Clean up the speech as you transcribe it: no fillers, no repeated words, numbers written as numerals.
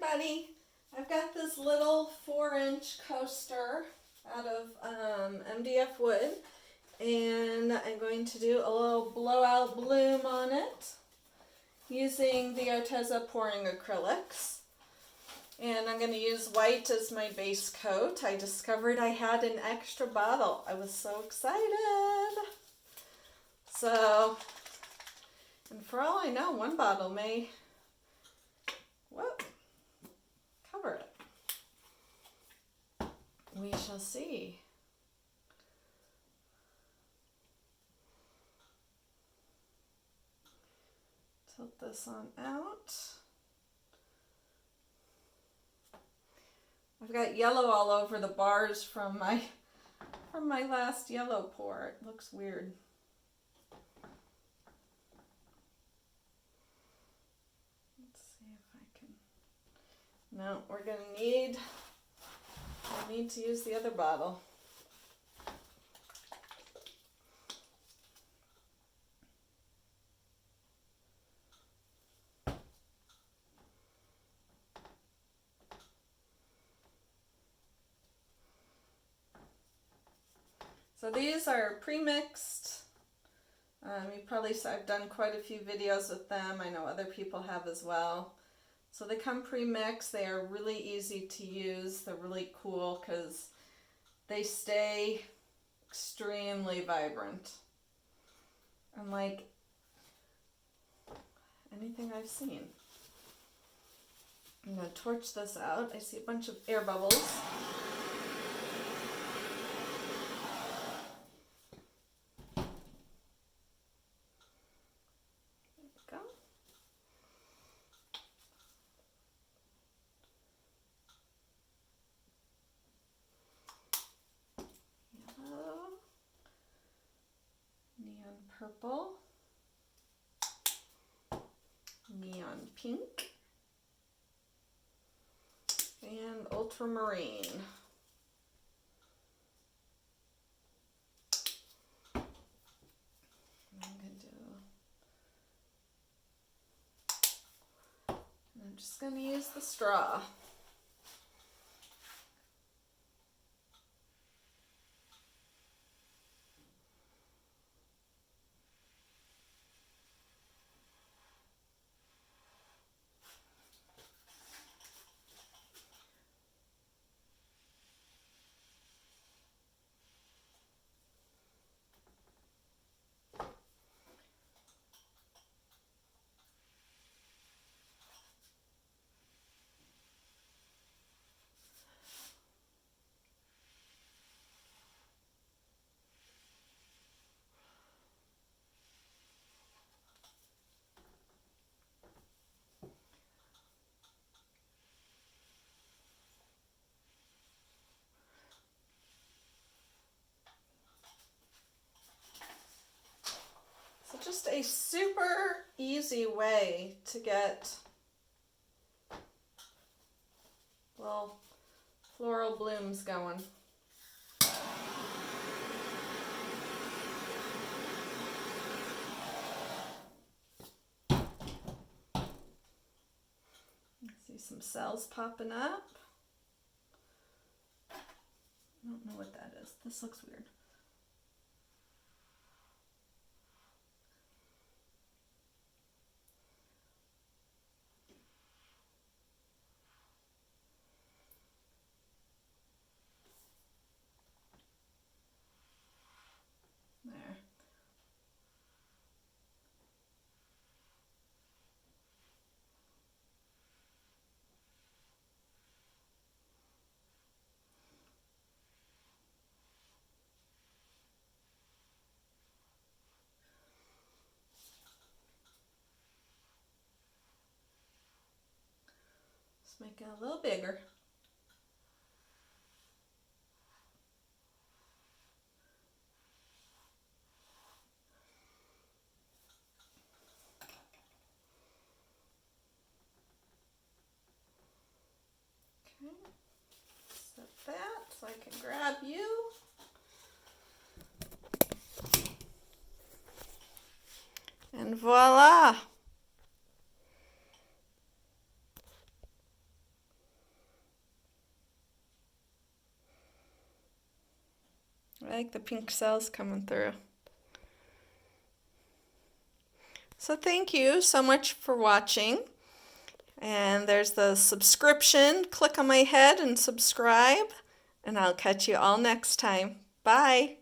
everybody. I've got this little 4-inch coaster out of MDF wood, and I'm going to do a little blowout bloom on it using the Arteza pouring acrylics. And I'm going to use white as my base coat. I discovered I had an extra bottle. I was so excited. So, and for all I know, one bottle may, cover it. We shall see. Tilt this on out. I've got yellow all over the bars from my last yellow pour. It looks weird. Let's see if I can. No, we're gonna need. I need to use the other bottle. So these are pre-mixed. You probably saw I've done quite a few videos with them. I know other people have as well. So they come pre-mixed. They are really easy to use. They're really cool because they stay extremely vibrant. Unlike anything I've seen. I'm going to torch this out. I see a bunch of air bubbles. Purple, neon pink, and ultramarine. I'm just going to use the straw. Just a super easy way to get little floral blooms going. See some cells popping up. I don't know what that is. This looks weird. There. Just make it a little bigger. Set that so I can grab you. And voila! I like the pink cells coming through. So thank you so much for watching. And there's the subscription. Click on my head and subscribe. And I'll catch you all next time. Bye.